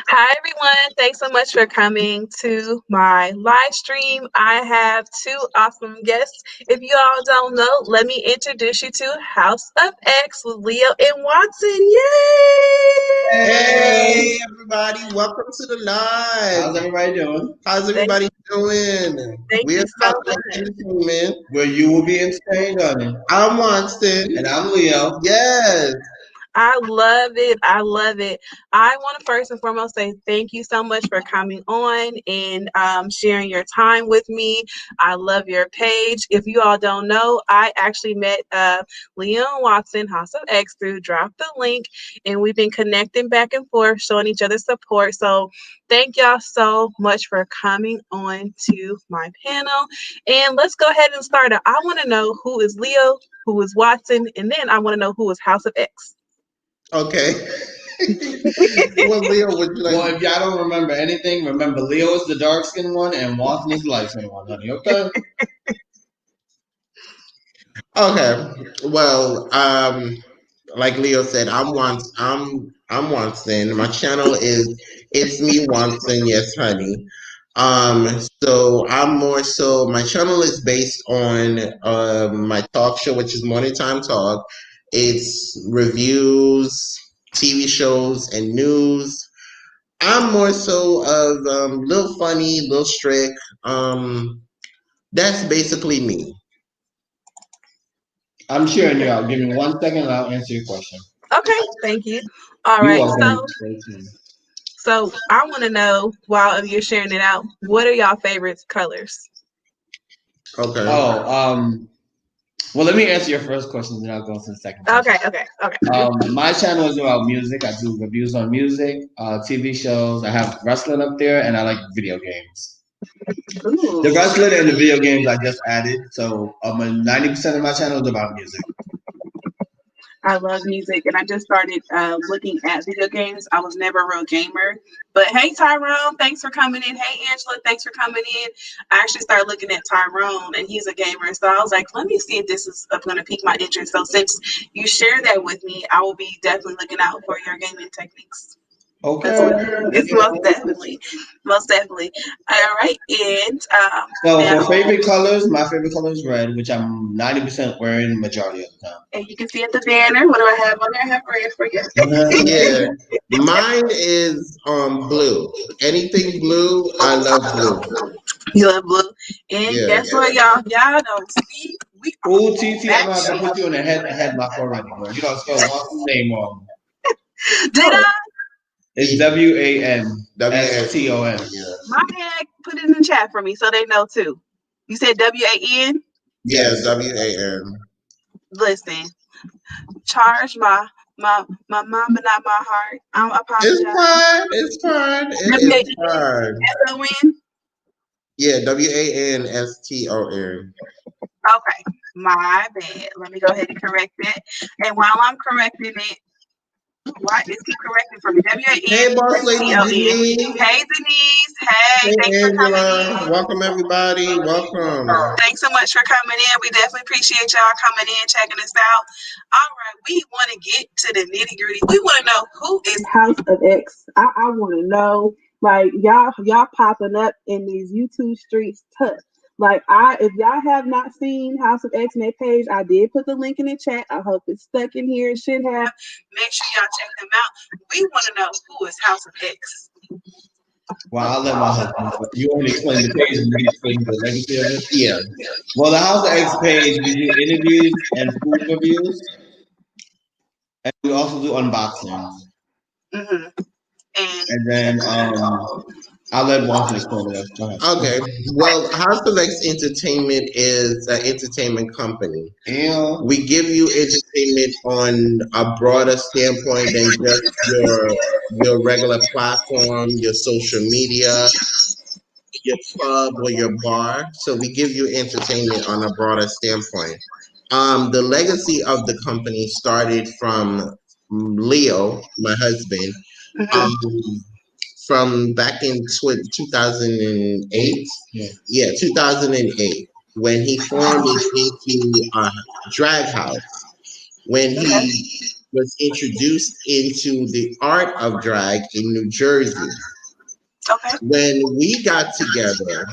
Hi, everyone. Thanks so much for coming to my live stream. I have two awesome guests. If you all don't know, let me introduce you to House of X with Leo and Watson. Yay! Hey everybody, welcome to the live. How's everybody doing? How's everybody doing? Thank We're you so House of much. Entertainment. Where you will be entertained, honey. I'm Watson. And I'm Leo. Yes. I love it. I love it. I want to first and foremost say thank you so much for coming on and sharing your time with me. I love your page. If you all don't know, I actually met Leon Watson, House of X, through Drop the Link, and we've been connecting back and forth, showing each other support. So thank y'all so much for coming on to my panel. And let's go ahead and start it. I want to know who is Leo, who is Watson, and then I want to know who is House of X. Okay. Well, Leo, would you like? Well, if y'all don't remember anything, remember Leo is the dark skinned one and Watson is the light skinned one, honey. Okay? Okay. Well, like Leo said, I'm Watson. My channel is It's Me Watson. Yes, honey. So I'm more so my channel is based on my talk show, which is Morning Time Talk. It's reviews, TV shows, and news. I'm more so of little funny, little strict. That's basically me. I'm cheering you out. Give me 1 second and I'll answer your question. Okay, thank you. All You right, are going to so stay tuned. so I want to know while you're sharing it out, what are y'all favorite colors? Okay. Oh, well, let me answer your first question, then I'll go to the second question. Okay. My channel is about music. I do reviews on music, TV shows. I have wrestling up there, and I like video games. Ooh. The wrestling and the video games I just added, so 90% of my channel is about music. I love music, and I just started looking at video games. I was never a real gamer, but hey, Tyrone, thanks for coming in. Hey, Angela, thanks for coming in. I actually started looking at Tyrone, and he's a gamer, so I was like, let me see if this is going to pique my interest. So since you share that with me, I will be definitely looking out for your gaming techniques. Okay. It's most definitely. All right, and So now, for favorite colors, my favorite color is red, which I'm 90% wearing the majority of the time. and you can see at the banner, what do I have on there? I have red for you. Yeah. Mine is blue. Anything blue, I love blue. You love blue. And Yeah. guess what, y'all? Y'all don't see. We are Ooh, TT, I'm gonna have to matching. put you in a headlock already, bro. You don't spell Watson's name wrong. Did I? It's WANSTON. Yeah. My dad put it in the chat for me so they know too. You said WAN? Yeah, WAN. Listen, charge my mama, not my heart. I It's apologize. fine. It's fine. It is fine. WAN? Yeah, WANSTON. Okay, my bad. Let me go ahead and correct that. And while I'm correcting it, why is he correcting for me? Hey, boss lady Denise. Hey, Denise. Hey, Hey, thanks for coming Angela. in. Welcome, everybody. Welcome. Thanks so much for coming in. We definitely appreciate y'all coming in, checking us out. All right, we want to get to the nitty gritty. We want to know who is House of X. I want to know, like y'all popping up in these YouTube streets tough. Like if y'all have not seen House of X on their page, I did put the link in the chat. I hope it's stuck in here. It should have. Make sure y'all check them out. We want to know who is House of X. Well, I'll let my husband. You want me to explain the page and you explain the legacy of it? Yeah. Well, the House of X page, we do interviews and food reviews. And we also do unboxings. Mm-hmm. And then I'll let Watson explain it. Go ahead. Okay. Well, House of X Entertainment is an entertainment company. Yeah. We give you entertainment on a broader standpoint than just your regular platform, your social media, your club or your bar. So we give you entertainment on a broader standpoint. The legacy of the company started from Leo, my husband, um, from back in 2008. Yeah, 2008, when he formed it into a drag house. When he was introduced into the art of drag in New Jersey. Okay. When we got together,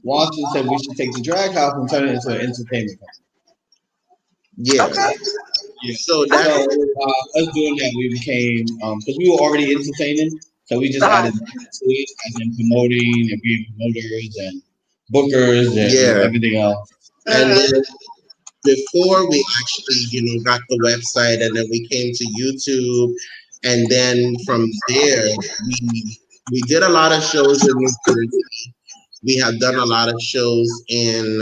Washington said we should take the drag house and turn it into an entertainment company. yeah. Okay. Yeah. So So that's us doing that, we became because we were already entertaining, so we just Uh-huh. added to it, as in promoting and being promoters and bookers and yeah. everything else. And Mhm. then before we actually, got the website, and then we came to YouTube, and then from there we did a lot of shows in New Jersey. We have done a lot of shows in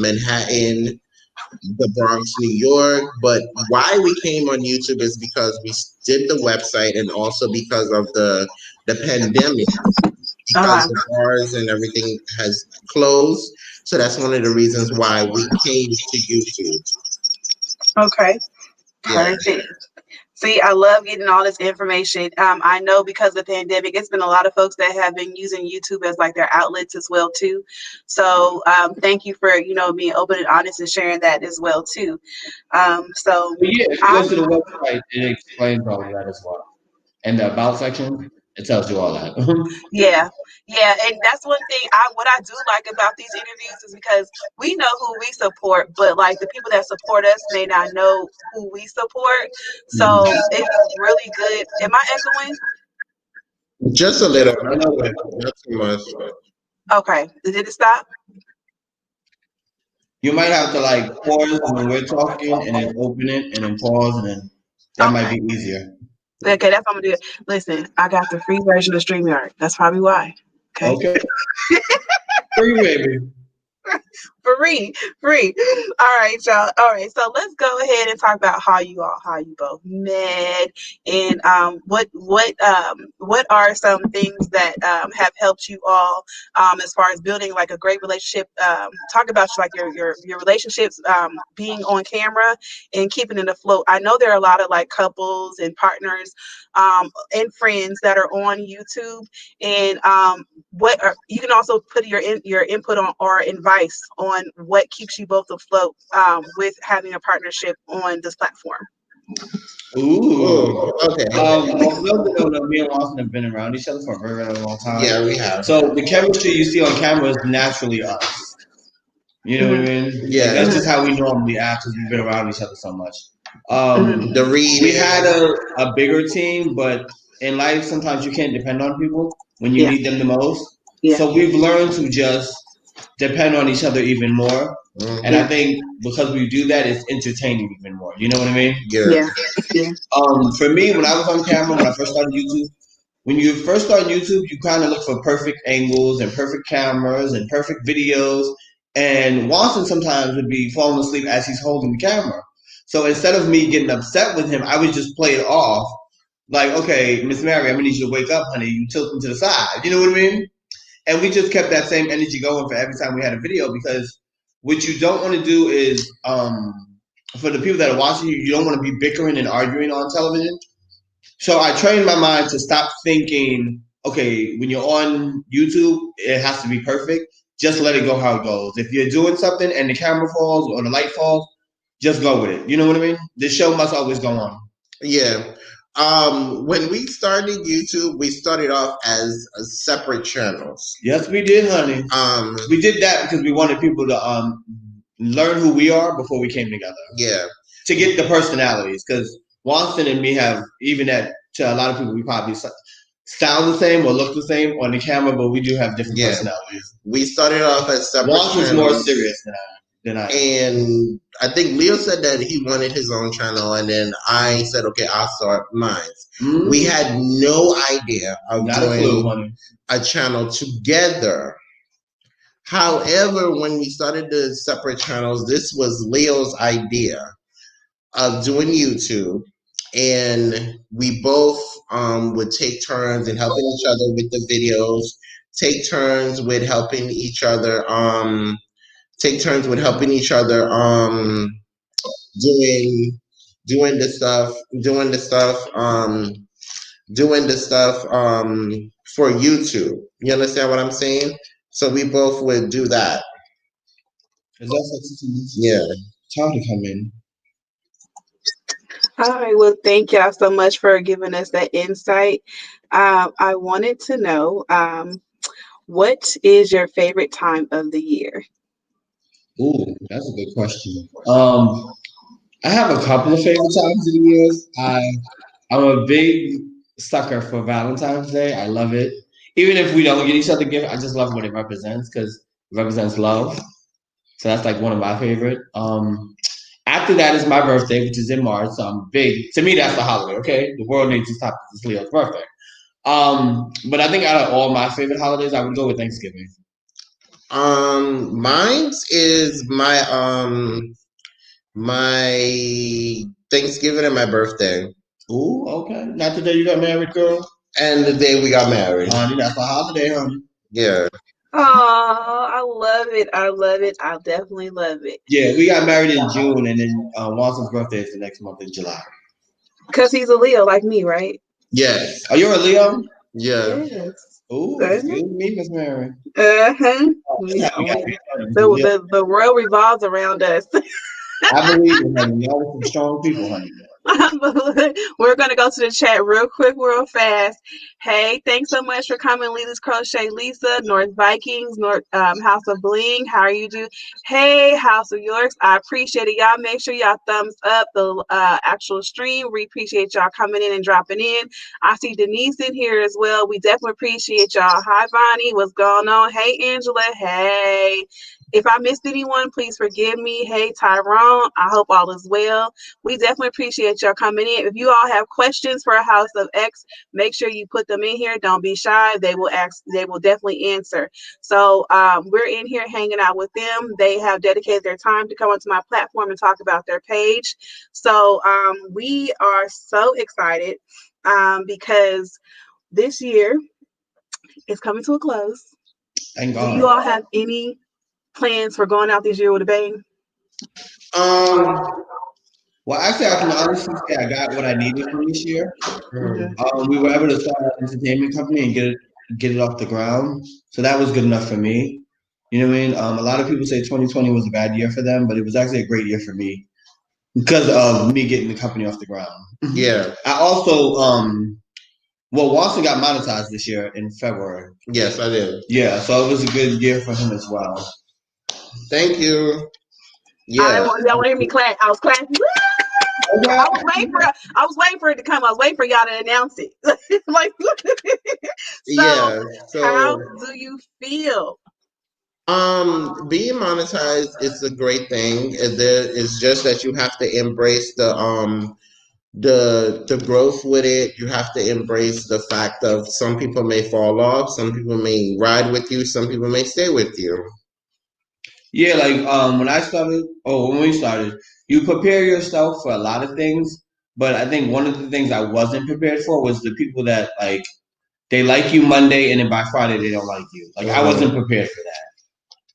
Manhattan, the Bronx, New York. But why we came on YouTube is because we did the website, and also because of the pandemic, because Uh-huh. the bars and everything has closed. So that's one of the reasons why we came to YouTube. Okay. Yeah. Perfect. See, I love getting all this information. I know because of the pandemic, it's been a lot of folks that have been using YouTube as like their outlets as well too. So thank you for being open and honest and sharing that as well too. So But yeah, if you go I'm to the website, it explains all of that as well. And the about section, it tells you all that. Yeah, yeah, and that's one thing what I do like about these interviews is because we know who we support, but like the people that support us may not know who we support. So Mhm. it's really good. Am I echoing? Just a little, not too much. Not too much. Okay, did it stop? You might have to like pause when we're talking and then open it and then pause and then that might Okay, be easier. okay, that's what I'm gonna do. Listen, I got the free version of StreamYard. That's probably why. Okay. Okay, free baby. Free, free. All right, y'all. All right, so let's go ahead and talk about how you both met, and what are some things that have helped you all as far as building like a great relationship. Talk about like your relationships being on camera and keeping it afloat. I know there are a lot of like couples and partners and friends that are on YouTube, and what are, you can also put your input on or advice on what keeps you both afloat with having a partnership on this platform. Ooh. Oh, okay. Well, for those that don't know, me and Lawson have been around each other for a very, very long time. Yeah, we have. So the chemistry you see on camera is naturally us. You know what I Hmm. mean? Like Yeah. that's Hmm. just how we normally act because we've been around each other so much. Hmm. The We had reading. a bigger team, but in life sometimes you can't depend on people when you Yeah, need them the most. yeah, So we've learned to just depend on each other even more. And I yeah, Mhm. think because we do that, it's entertaining even more. You know what I mean? Yeah. yeah, yeah, For me, when I was on camera, when I first started YouTube, when you first start YouTube, you kind of look for perfect angles and perfect cameras and perfect videos. And Watson sometimes would be falling asleep as he's holding the camera. So instead of me getting upset with him, I would just play it off. Like, okay, Miss Mary, I'm gonna need you to wake up, honey. You tilting to the side. You know what I mean? And we just kept that same energy going for every time we had a video because what you don't want to do is for the people that are watching you, you don't want to be bickering and arguing on television. So I trained my mind to stop thinking, okay, when you're on YouTube, it has to be perfect. Just let it go how it goes. If you're doing something and the camera falls or the light falls, just go with it. You know what I mean? The show must always go on. Yeah. When we started YouTube, we started off as separate channels. Yes, we did, honey. Um, We did that because we wanted people to learn who we are before we came together yeah, to get the personalities. Because Watson and me have even that to a lot of people we probably sound the same or look the same on the camera, but we do have different yeah. personalities. We started off as separate Watson's more channels, serious than I am. and I think Leo said that he wanted his own channel, and then I said, okay, I'll start mine. We Mm, had no idea of not a clue, doing honey. a channel together. However, when we started the separate channels, this was Leo's idea of doing YouTube, and we both would take turns in helping each other with the videos, take turns with helping each other, take turns with helping each other, doing doing the stuff, doing the stuff, doing the stuff for YouTube. You understand what I'm saying? So we both would do that. Is that Yeah. time to come in? All right. Well, thank y'all so much for giving us that insight. I wanted to know, what is your favorite time of the year? Ooh, that's a good question. I have a couple of favorite times of the years. I'm a big sucker for Valentine's Day. I love it. Even if we don't get each other gifts, I just love what it represents because it represents love. So that's like one of my favorite. After that is my birthday, which is in March. So I'm big. To me, that's the holiday. Okay, the world needs to stop. It's Leo's birthday. But I think out of all my favorite holidays, I would go with Thanksgiving. Mine's is my Thanksgiving and my birthday. Ooh, okay. Not the day you got married, girl. And the day we got married. Honey, that's a holiday, honey. Yeah. Oh, I love it. I love it. I definitely love it. Yeah, we got married in June, and then Watson's birthday is the next month in July. Because he's a Leo like me, right? Yes. Are you a Leo? Yeah. Yes. Ooh, Uh-huh. excuse me, Miss Mary. Uh-huh. Oh, that's how we got to be, honey. Leo. The world revolves around us. I believe in honey. Y'all are some strong people, honey. We're going to go to the chat real quick, real fast. Hey, thanks so much for coming, Lisa's Crochet Lisa, North Vikings, North House of Bling. How are you doing? Hey, House of Yorks. I appreciate it. Y'all make sure y'all thumbs up the actual stream. We appreciate y'all coming in and dropping in. I see Denise in here as well. We definitely appreciate y'all. Hi, Bonnie. What's going on? Hey, Angela. Hey. If I missed anyone, please forgive me. Hey, Tyrone. I hope all is well. We definitely appreciate y'all coming in. If you all have questions for House of X, make sure you put them in here. Don't be shy. They will ask. They will definitely answer. So we're in here hanging out with them. They have dedicated their time to come onto my platform and talk about their page. So we are so excited because this year is coming to a close. Thank Do God. you all have any plans for going out this year with a bang? Um. Well, actually, I can honestly say I got what I needed for this year. Mhm. We were able to start an entertainment company and get it off the ground. So that was good enough for me. You know what I mean? A lot of people say 2020 was a bad year for them, but it was actually a great year for me because of me getting the company off the ground. Yeah. I also, well, Watson got monetized this year in February. Yes, I did. Yeah, so it was a good year for him as well. Thank you. I Yeah. want y'all want to hear me clap. I was clapping. Okay. I was waiting for it to come. I was waiting for y'all to announce it. Like, so Yeah. how So, do you feel? being monetized is a great thing. It's just that you have to embrace the growth with it. You have to embrace the fact of some people may fall off, some people may ride with you, some people may stay with you. Yeah, like when I started, or when we started, you prepare yourself for a lot of things. But I think one of the things I wasn't prepared for was the people that like they like you Monday and then by Friday they don't like you. Like I wasn't prepared for that.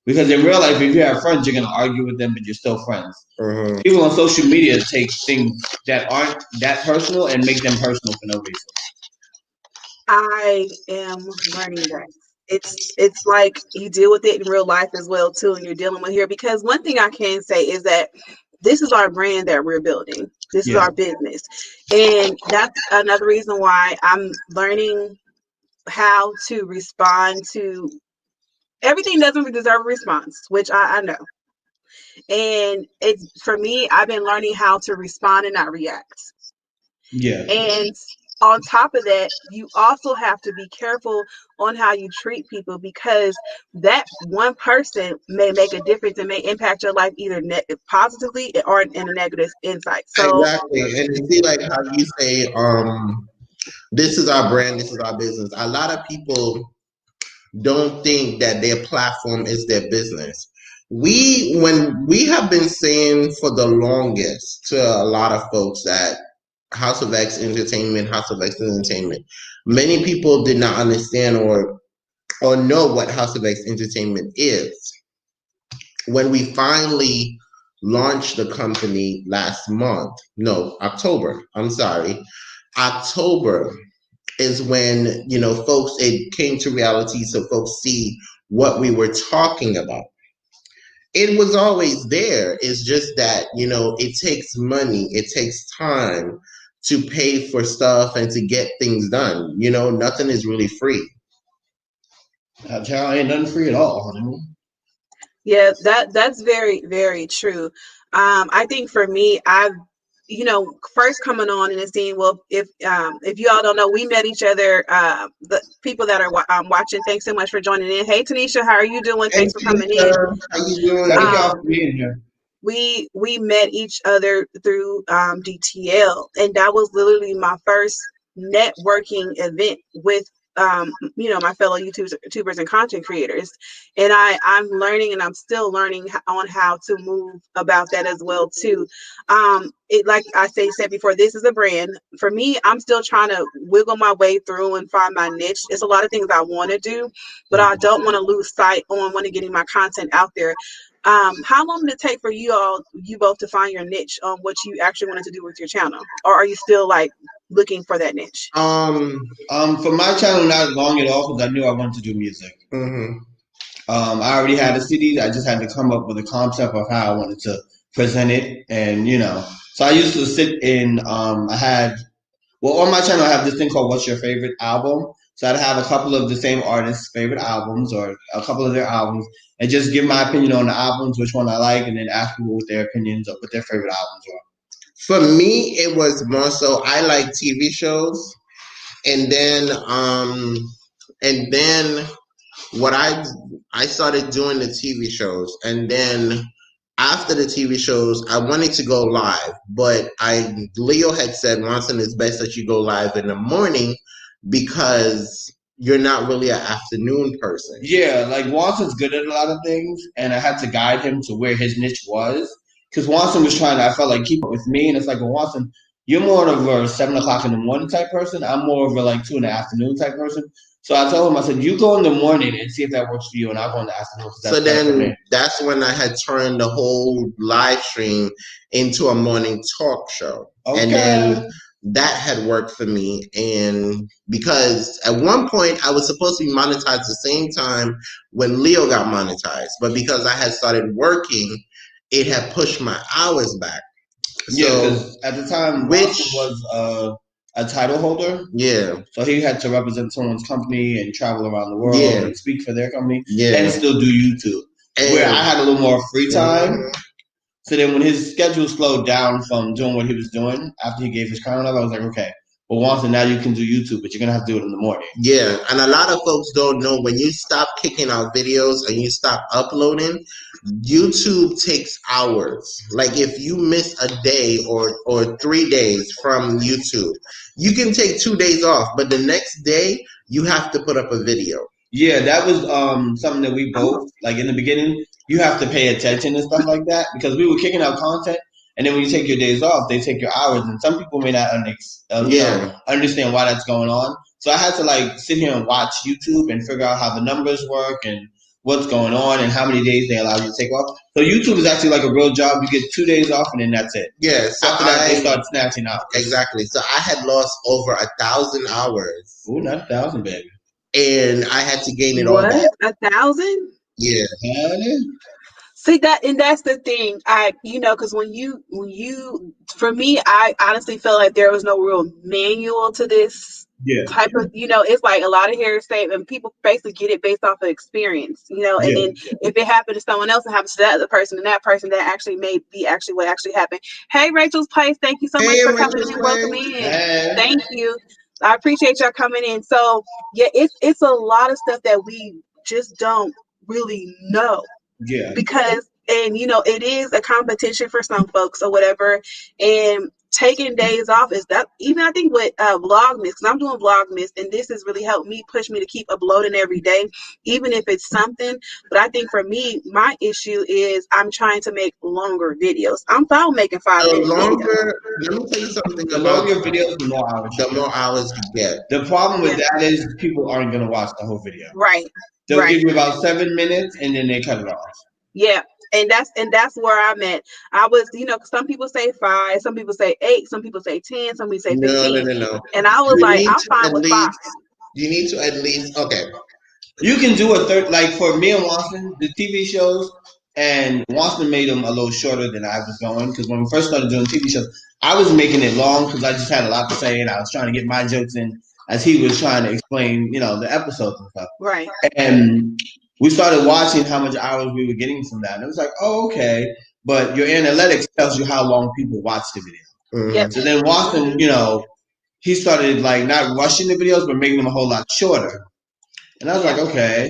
Because in real life, if you have friends, you're gonna argue with them, but you're still friends. People on social media take things that aren't that personal and make them personal for no reason. I am learning that. It's like you deal with it in real life as well too, and you're dealing with here because one thing I can say is that this is our brand that we're building. This is Yeah. our business. And that's another reason why I'm learning how to respond to everything doesn't deserve a response, which I know. And it's for me, I've been learning how to respond and not react. Yeah. And on top of that, you also have to be careful on how you treat people because that one person may make a difference and may impact your life either positively or in a negative insight. So, Exactly. And you see, like how you say, this is our brand, this is our business. A lot of people don't think that their platform is their business. When we have been saying for the longest to a lot of folks that House of X Entertainment, House of X Entertainment, many people did not understand or know what House of X Entertainment is. When we finally launched the company last month, no, October, I'm sorry, October is when, folks, it came to reality so folks see what we were talking about. It was always there. It's just that, it takes money, it takes time to pay for stuff and to get things done. Nothing is really free. Child, ain't nothing free at all, honey. Yeah, that's very, very true. I think for me, first coming on in the scene. Well, if you all don't know, we met each other. The people that are watching, thanks so much for joining in. Hey, Tanisha, how are you doing? Hey, Thanks for coming in. Tanisha, how you Thank doing? y'all for Um, being here. we met each other through DTL, and that was literally my first networking event with my fellow YouTubers and content creators. And I'm learning, and I'm still learning on how to move about that as well too. It, like I said before, this is a brand for me. I'm still trying to wiggle my way through and find my niche. It's a lot of things I want to do, but I don't want to lose sight on when getting my content out there. How long did it take for you both to find your niche on what you actually wanted to do with your channel? Or are you still like looking for that niche? Um, For my channel, not long at all, because I knew I wanted to do music. mhm. I already had a CD. I just had to come up with a concept of how I wanted to present it, and So I used to sit in. I had on my channel I have this thing called "What's Your Favorite Album." So I'd have a couple of the same artists' favorite albums or a couple of their albums, and just give my opinion on the albums, which one I like, and then ask people what their opinions of what their favorite albums are. For me, it was more so I like TV shows, and then what I started doing the TV shows, and then after the TV shows, I wanted to go live, but Leo had said, Ronson, it's best that you go live in the morning because you're not really an afternoon person. Yeah, like Watson's good at a lot of things, and I had to guide him to where his niche was. Because Watson was trying to, I felt like, keep up with me, and it's like, well, Watson, you're more of a 7 o'clock in the morning type person. I'm more of a like 2 in the afternoon type person. So I told him, I said, you go in the morning and see if that works for you, and I'll go in the afternoon. So then that's when I had turned the whole live stream into a morning talk show. Okay. And then that had worked for me. And because at one point I was supposed to be monetized at the same time when Leo got monetized, but because I had started working, it had pushed my hours back. Yeah, because at the time, Watson was a title holder. Yeah. So he had to represent someone's company and travel around the world and speak for their company and still do YouTube. Where I had a little more free time. So then when his schedule slowed down from doing what he was doing after he gave his crown up, I was like, okay, well, Watson, now you can do YouTube, but you're going to have to do it in the morning. Yeah, and a lot of folks don't know when you stop kicking out videos and you stop uploading, YouTube takes hours. Like if you miss a day or 3 days from YouTube, you can take 2 days off, but the next day you have to put up a video. Yeah, that was something that we both, like in the beginning, you have to pay attention and stuff like that because we were kicking out content. And then when you take your days off, they take your hours. And some people may not understand why that's going on. So I had to like sit here and watch YouTube and figure out how the numbers work and what's going on and how many days they allow you to take off. So YouTube is actually like a real job. You get 2 days off and then that's it. Yeah. So after that, they start snatching out. Exactly. So I had lost over 1,000 hours. Ooh, not 1,000, baby. And I had to gain it all back. 1,000? Yeah. See that, and that's the thing. Because when you, for me, I honestly felt like there was no real manual to this type of, it's like a lot of hearsay, and people basically get it based off of experience, and then if it happened to someone else, it happens to that other person, and that person that actually may be actually what actually happened. Hey, Rachel's Place, thank you so much for coming in. Welcome in. Thank you. I appreciate y'all coming in. So yeah, it's a lot of stuff that we just don't really know. Yeah. Because, and it is a competition for some folks or whatever. And taking days off is that, even I think with Vlogmas, because I'm doing Vlogmas, and this has really helped me, push me to keep uploading every day, even if it's something. But I think for me, my issue is I'm trying to make longer videos. I'm fine making 5-minute videos. Let me tell you something the about longer videos, the more hours you get. The problem with that is people aren't going to watch the whole video. Right. They'll give you about 7 minutes and then they cut it off. Yeah. And that's where I'm at. I was, some people say 5, some people say 8, some people say 10, some people say 15. No. And I was like, I'm fine with 5. You need to at least, okay. You can do a third, like for me and Watson, the TV shows, And Watson made them a little shorter than I was going because when we first started doing TV shows, I was making it long because I just had a lot to say and I was trying to get my jokes in as he was trying to explain, the episodes and stuff. Right. And we started watching how much hours we were getting from that. And it was like, oh, okay. But your analytics tells you how long people watch the video. Yep. So then Watson, he started like not rushing the videos, but making them a whole lot shorter. And I was like, okay.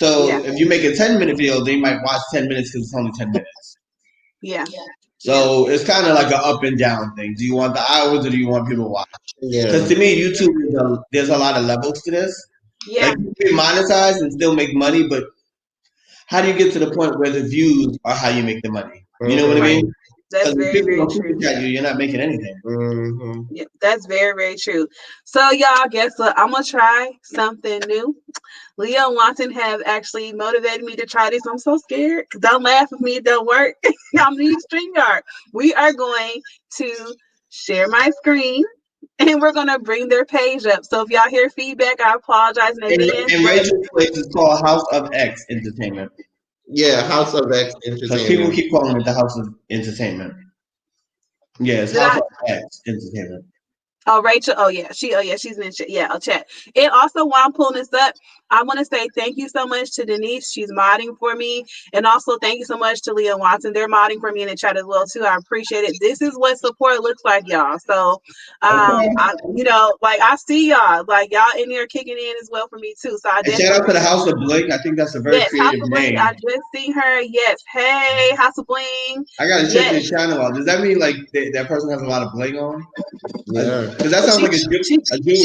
So if you make a 10-minute video, they might watch 10 minutes because it's only 10 minutes. Yeah. So it's kind of like an up and down thing. Do you want the hours or do you want people to watch? Yeah. Because to me, YouTube, there's a lot of levels to this. Yeah. Like you can monetize and still make money, but how do you get to the point where the views are how you make the money? You know what I mean? That's Because if very, people very don't true. super chat you, you're not making anything. Yeah, that's very, very true. So y'all, guess what? I'm gonna try something new. Leo Watson have actually motivated me to try this. I'm so scared. Don't laugh at me. It don't work. I'm need StreamYard. We are going to share my screen and we're gonna bring their page up. So if y'all hear feedback, I apologize in advance. And Rachel's place is called House of X Entertainment. Yeah, House of X Because people Entertainment. keep calling it the House of Entertainment. Yeah, it's House of X Entertainment. Oh, Rachel. Oh, yeah. She's in chat. Yeah, I'll chat. And also, while I'm pulling this up, I want to say thank you so much to Denise. She's modding for me. And also, thank you so much to Leah Watson. They're modding for me in the chat as well, too. I appreciate it. This is what support looks like, y'all. So, I see y'all. Like, y'all in there kicking in as well for me, too. So, I And definitely. shout out to the House of Blake. I think that's a very Yes, House creative of Bling. name. I just seen her. Yes. Hey, House of Bling. I got to check your channel out. Does that mean like that person has a lot of bling on? Yeah. Because that sounds like a jewelry She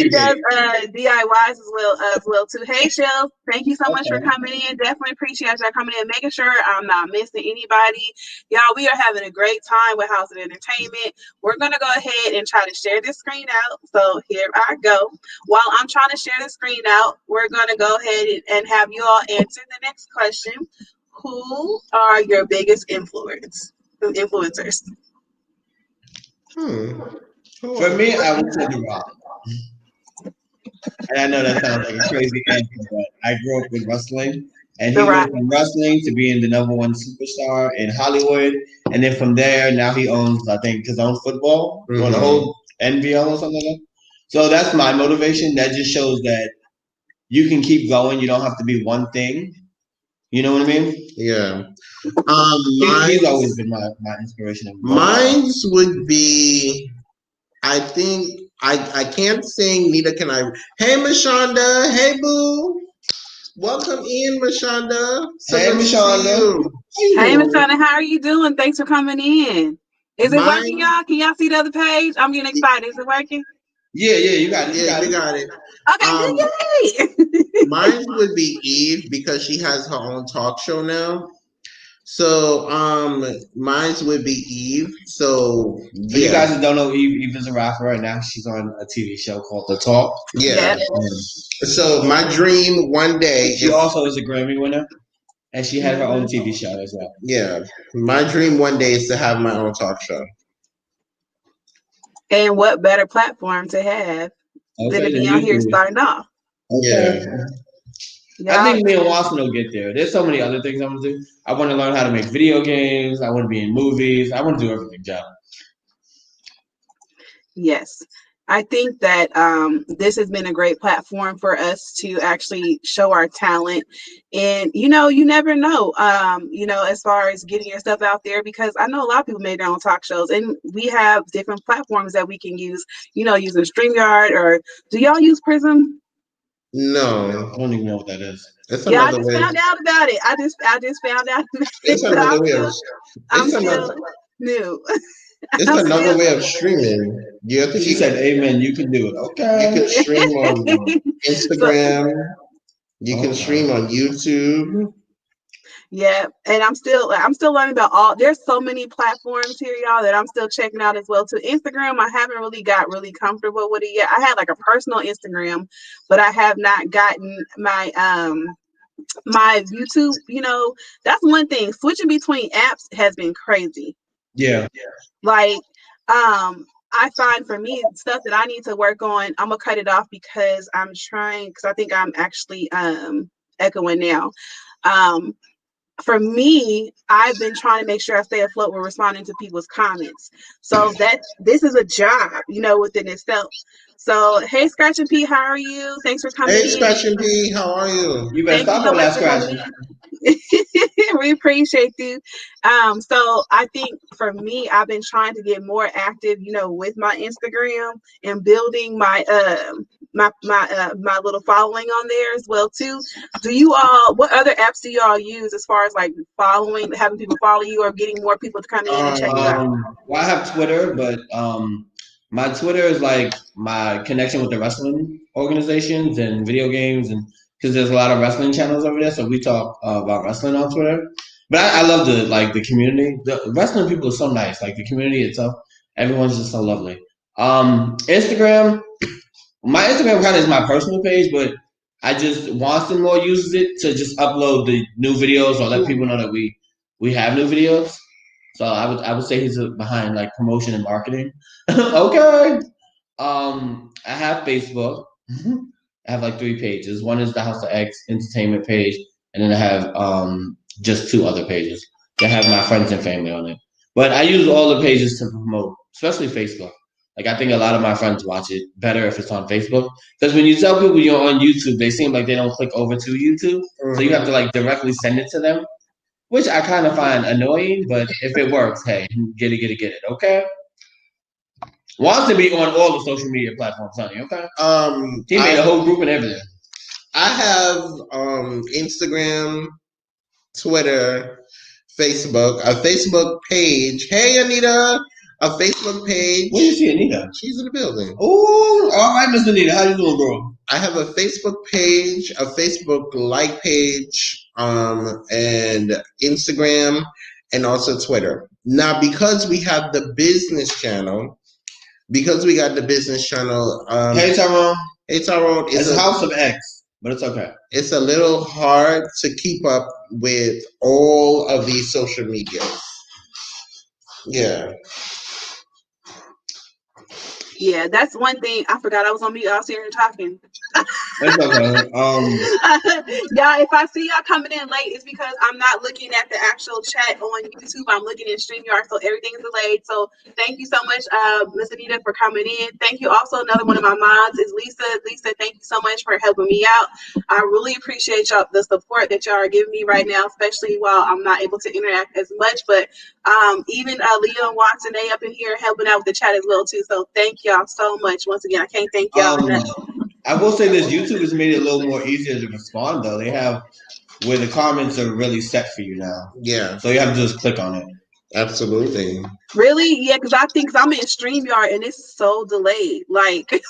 does page. DIYs as well too. Hey Shell, thank you so much for coming in. Definitely appreciate y'all coming in, making sure I'm not missing anybody. Y'all, we are having a great time with House of Entertainment. We're gonna go ahead and try to share this screen out. So here I go. While I'm trying to share the screen out, we're gonna go ahead and have you all answer the next question. Who are your biggest influencers? For me, I would say The Rock. And I know that sounds like a crazy answer, but I grew up with wrestling. And he went from wrestling to being the number one superstar in Hollywood. And then from there, now he owns, I think, his own football or the whole NBL or something like that. So that's my motivation. That just shows that you can keep going. You don't have to be one thing. You know what I mean? Yeah. He's always been my inspiration. Mine's would be, I think, I can't sing, neither can I. Hey, Mashonda. Hey, boo. Welcome in, Mashonda. Hey, Mashonda. Hey, Mashonda. How are you doing? Thanks for coming in. Is it working, y'all? Can y'all see the other page? I'm getting excited. Is it working? Yeah, you got it. Yeah, you got it. Okay, good. Yay! Mine would be Eve because she has her own talk show now. So, mine would be Eve. So, yeah. For you guys that don't know, Eve is a rapper right now. She's on a TV show called The Talk. Yeah. So, my dream one day. She also is a Grammy winner, and she had her own TV show as well. Yeah. My dream one day is to have my own talk show. And what better platform to have than to be on here starting off? Yeah. I think me and Watson will get there. There's so many other things I want to do. I want to learn how to make video games. I want to be in movies. I want to do everything, Joe. Yes. I think that this has been a great platform for us to actually show our talent. And, you never know, as far as getting your stuff out there, because I know a lot of people made their own talk shows and we have different platforms that we can use, using StreamYard or do y'all use Prism? No. I don't even know what that is. I just found out about it. I just found out. It's another way of. I'm still new. It's another way of streaming. She said, "Amen." You can do it. Okay. You can stream on Instagram. You can stream on YouTube. Yeah, and I'm still learning about all. There's so many platforms here, y'all, that I'm still checking out as well. To Instagram, I haven't really got really comfortable with it yet. I had like a personal Instagram, but I have not gotten my my YouTube. That's one thing. Switching between apps has been crazy. Yeah. Like, I find for me stuff that I need to work on, I'm gonna cut it off because I'm trying. Because I think I'm actually echoing now. for me, I've been trying to make sure I stay afloat with responding to people's comments. So that this is a job, within itself. So, hey, Scratch and Pete, how are you? Thanks for coming Hey, in. Scratch and P, how are you? You better Thank you stop so all much that for coming scratching. in. We appreciate you. So I think for me, I've been trying to get more active, with my Instagram and building my little following on there as well too. What other apps do you all use as far as like following, having people follow you or getting more people to come in and check you out? Well, I have Twitter, but my Twitter is like my connection with the wrestling organizations and video games, and because there's a lot of wrestling channels over there, so we talk about wrestling on Twitter. But I love the community. The wrestling people are so nice. Like the community itself, everyone's just so lovely. Instagram, my Instagram kind of is my personal page, but I just Watson more uses it to just upload the new videos or let people know that we have new videos. So I would say he's behind like promotion and marketing. Okay. I have Facebook. I have like 3 pages. One is the House of X entertainment page, and then I have just 2 other pages that have my friends and family on it. But I use all the pages to promote, especially Facebook. Like I think a lot of my friends watch it better if it's on Facebook. Because when you tell people you're on YouTube, they seem like they don't click over to YouTube. So you have to like directly send it to them, which I kind of find annoying. But if it works, hey, get it. Okay. Wants to be on all the social media platforms, honey. Okay. He made a whole group and everything. I have Instagram, Twitter, Facebook, a Facebook page. Hey, Anita, a Facebook page. Where you see Anita? She's in the building. Oh, all right, Miss Anita. How you doing, bro? I have a Facebook page, a Facebook like page, and Instagram, and also Twitter. Now, because we have the business channel, Hey, Tyrone. Hey, Tyrone. It's a House of X, but it's okay. It's a little hard to keep up with all of these social medias. Yeah. Yeah, that's one thing. I forgot I was on mute. I was here talking. That's okay. Y'all, if I see y'all coming in late, it's because I'm not looking at the actual chat on YouTube. I'm looking at StreamYard, so everything is delayed. So thank you so much, Miss Anita, for coming in. Thank you. Also, another one of my mods is Lisa. Lisa, thank you so much for helping me out. I really appreciate y'all the support that y'all are giving me right now, especially while I'm not able to interact as much. But even Leah and Watson, they up in here helping out with the chat as well too. So thank y'all so much. Once again, I can't thank y'all enough. I will say this: YouTube has made it a little more easier to respond. Though they have where the comments are really set for you now. Yeah. So you have to just click on it. Absolutely. Really? Yeah, because I'm in StreamYard and it's so delayed. Like.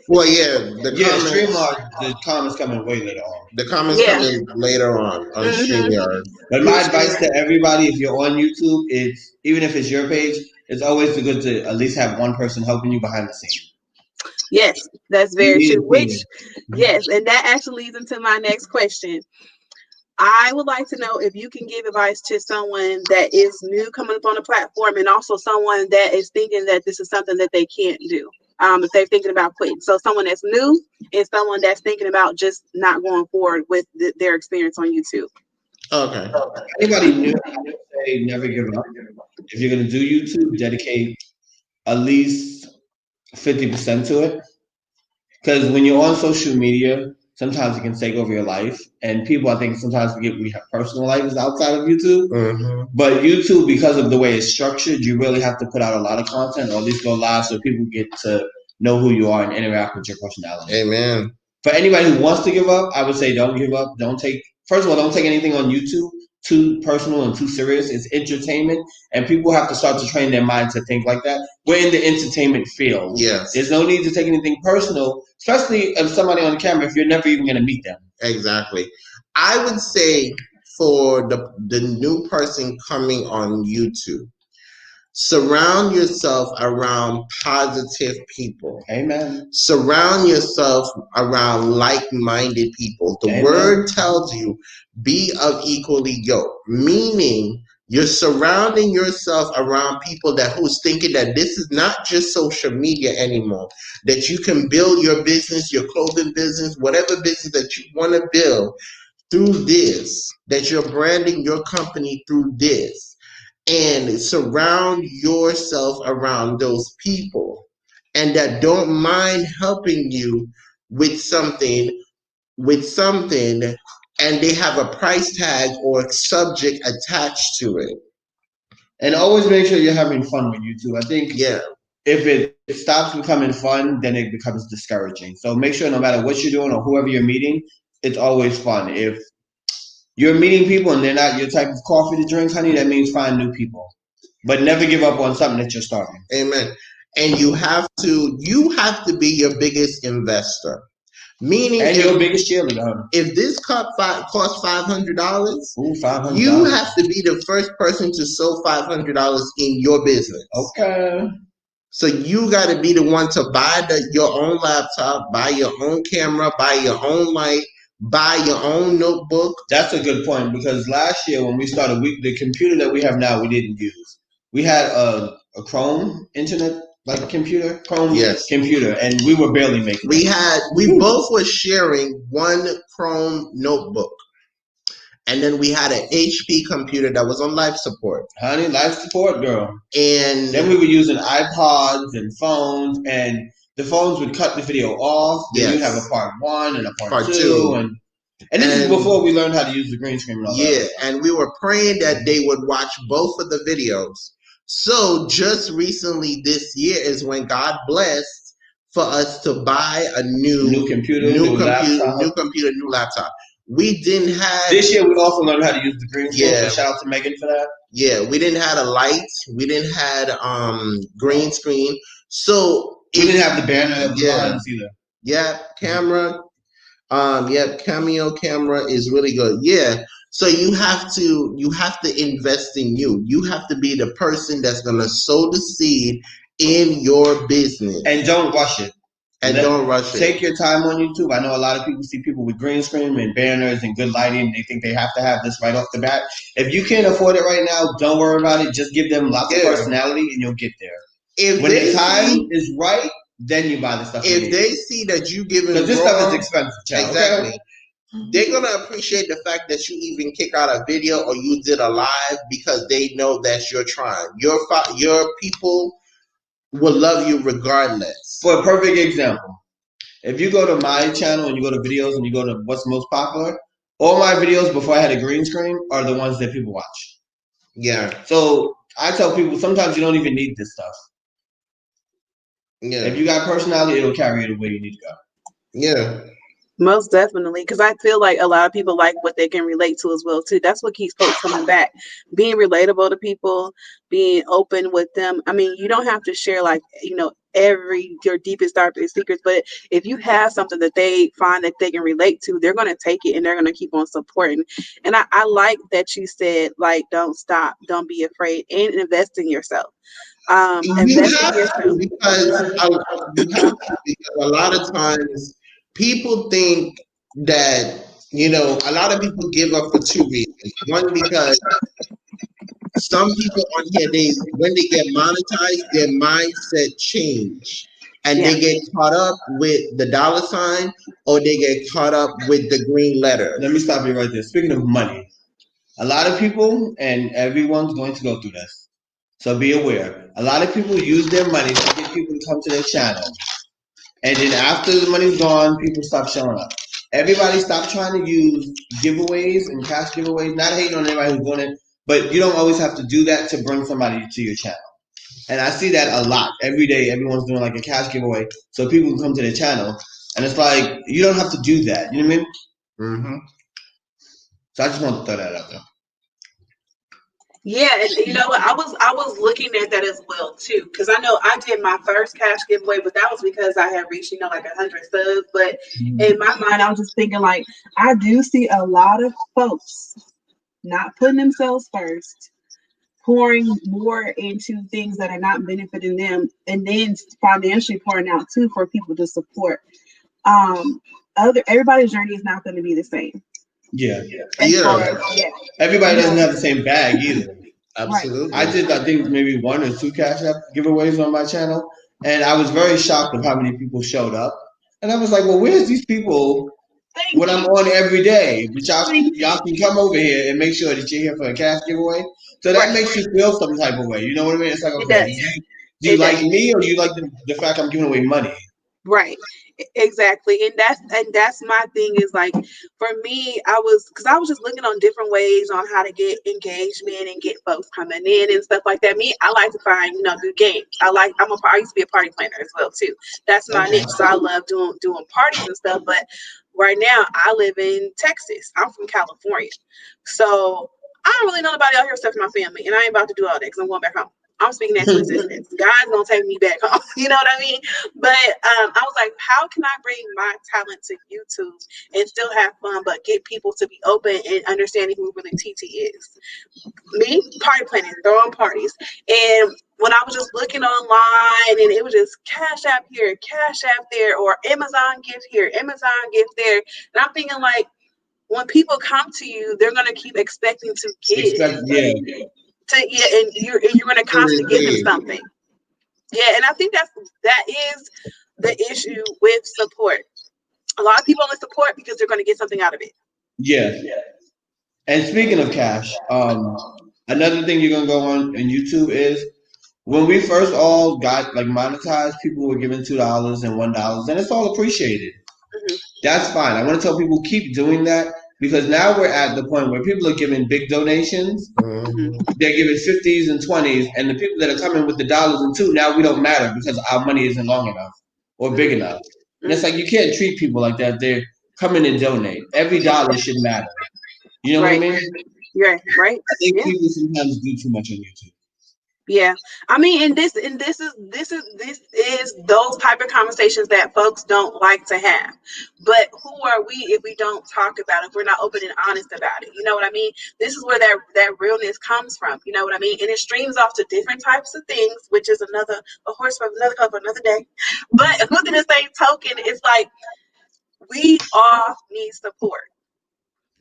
Well, yeah, the comments coming way later on. The comments coming later on StreamYard. But my advice to everybody, if you're on YouTube, it's even if it's your page, it's always good to at least have one person helping you behind the scenes. Yes, that's very true. Yes, and that actually leads into my next question. I would like to know if you can give advice to someone that is new coming up on the platform and also someone that is thinking that this is something that they can't do. If they're thinking about quitting. So someone that's new and someone that's thinking about just not going forward with their experience on YouTube. Okay. Anybody new, I would say never give up. If you're going to do YouTube, dedicate at least 50% to it. Because when you're on social media, sometimes it can take over your life. And people, I think, sometimes forget we have personal lives outside of YouTube. Mm-hmm. But YouTube, because of the way it's structured, you really have to put out a lot of content or at least go live so people get to know who you are and interact with your personality. Amen. For anybody who wants to give up, I would say don't give up. First of all, don't take anything on YouTube too personal and too serious. It's entertainment, and people have to start to train their mind to think like that. We're in the entertainment field. Yes. There's no need to take anything personal, especially if somebody on camera, if you're never even going to meet them. Exactly. I would say for the new person coming on YouTube, surround yourself around positive people. Amen. Surround yourself around like-minded people. The word tells you, be of equally yoked, meaning you're surrounding yourself around people who's thinking that this is not just social media anymore, that you can build your business, your clothing business, whatever business that you want to build through this, that you're branding your company through this, and surround yourself around those people and that don't mind helping you with something and they have a price tag or subject attached to it. And always make sure you're having fun with YouTube. I think Yeah. if it stops becoming fun, then it becomes discouraging. So make sure no matter what you're doing or whoever you're meeting, it's always fun. If you're meeting people and they're not your type of coffee to drink, honey, that means find new people. But never give up on something that you're starting. Amen. And you have to be your biggest investor. Meaning, and your biggest cheerleader. If this cup costs $500, $500. You have to be the first person to sow $500 in your business. Okay. So you got to be the one to buy your own laptop, buy your own camera, buy your own light, buy your own notebook. That's a good point, because last year when we started, the computer that we have now we didn't use. We had a Chrome internet computer, Chrome computer, and we were barely making. We both were sharing one Chrome notebook. And then we had an HP computer that was on life support. Honey, life support, girl. And then we were using iPods and phones, and the phones would cut the video off. Then you'd have a part 1 and a part two. And this is before we learned how to use the green screen and all that. Yeah, and we were praying that they would watch both of the videos. So just recently this year is when God blessed for us to buy a new computer, new laptop. We didn't have... This year we also learned how to use the green screen. So shout out to Megan for that. Yeah, we didn't have a light. We didn't have green screen. So we didn't have the banner that was behind us either. Yeah, camera. Cameo camera is really good. Yeah. So you have to invest in you. You have to be the person that's gonna sow the seed in your business. And don't rush it. Don't rush it. Take your time on YouTube. I know a lot of people see people with green screen and banners and good lighting, and they think they have to have this right off the bat. If you can't afford it right now, don't worry about it. Just give them lots of personality and you'll get there. When the time is right, then you buy the stuff. If they see that you giving, because this stuff is expensive, child. Exactly. Okay? They're gonna appreciate the fact that you even kick out a video or you did a live, because they know that you're trying. Your people will love you regardless. For a perfect example, if you go to my channel and you go to videos and you go to what's most popular, all my videos before I had a green screen are the ones that people watch. Yeah. So I tell people sometimes you don't even need this stuff. Yeah. If you got personality, it'll carry you the way you need to go. Yeah. Most definitely, because I feel like a lot of people like what they can relate to as well too. That's what keeps folks coming back. Being relatable to people, being open with them. I mean, you don't have to share your deepest, darkest secrets, but if you have something that they find that they can relate to, they're going to take it and they're going to keep on supporting. And I like that you said, don't stop, don't be afraid, and invest in yourself. Invest in yourself, because a lot of times people think that, a lot of people give up for two reasons. One, because some people on here, when they get monetized, their mindset change. And they get caught up with the dollar sign, or they get caught up with the green letter. Let me stop you right there. Speaking of money, a lot of people, and everyone's going to go through this, so be aware. A lot of people use their money to get people to come to their channel. And then after the money's gone, people stop showing up. Everybody stop trying to use giveaways and cash giveaways. Not hating on anybody who's doing it, but you don't always have to do that to bring somebody to your channel. And I see that a lot. Every day, everyone's doing like a cash giveaway so people can come to their channel. And it's like, you don't have to do that. You know what I mean? Mm-hmm. So I just want to throw that out there. Yeah, and you know what? I was looking at that as well too, because I know I did my first cash giveaway, but that was because I had reached 100 subs. But in my mind, I was just thinking I do see a lot of folks not putting themselves first, pouring more into things that are not benefiting them, and then financially pouring out too for people to support. Everybody's journey is not going to be the same. Yeah. Everybody doesn't have the same bag either. Absolutely. I did, I think, maybe 1 or 2 Cash App giveaways on my channel, and I was very shocked of how many people showed up. And I was like, well, where's these people Thank when I'm you. on every day. But Thank y'all you. can come over here and make sure that you're here for a cash giveaway. So that Right. makes you feel some type of way. You know what I mean? It's like, It okay, does. do you It like does. me or do you like the fact I'm giving away money? Right. Exactly. And that's my thing is like for me, I was just looking on different ways on how to get engagement and get folks coming in and stuff like that. Me, I like to find, good games. I used to be a party planner as well too. That's my Okay. niche. So I love doing parties and stuff. But right now I live in Texas. I'm from California. So I don't really know nobody out here except for my family. And I ain't about to do all that because I'm going back home. I'm speaking that to existence. God's gonna take me back home. You know what I mean? But I was like, how can I bring my talent to YouTube and still have fun, but get people to be open and understanding who really TT is? Me, party planning, throwing parties. And when I was just looking online and it was just Cash App here, Cash App there, or Amazon gift here, Amazon gift there. And I'm thinking like, when people come to you, they're gonna keep expecting to give. Expect, yeah, Yeah, and you're gonna To constantly give them receive. something. Yeah, and I think that is the issue with support. A lot of people only support because they're going to get something out of it. yeah. And speaking of cash, another thing you're gonna go on YouTube is when we first all got like monetized, people were giving $2 and $1, and it's all appreciated. Hmm. That's fine. I want to tell people keep doing that because now we're at the point where people are giving big donations. Hmm. Mhm. They're giving 50s and 20s, and the people that are coming with the dollars and two now we don't matter because our money isn't long enough or big Hmm. enough. And it's Hmm. like you can't treat people like that. They're coming and donate. Every dollar should matter. You know what I Right. mean? Yeah. Right. I think Yeah. people sometimes do too much on YouTube. Yeah. I mean, and this is those type of conversations that folks don't like to have. But who are we if we don't talk about it, if we're not open and honest about it? You know what I mean? This is where that realness comes from. You know what I mean? And it streams off to different types of things, which is a horse for another cup for another day. But within the same token, it's like we all need support.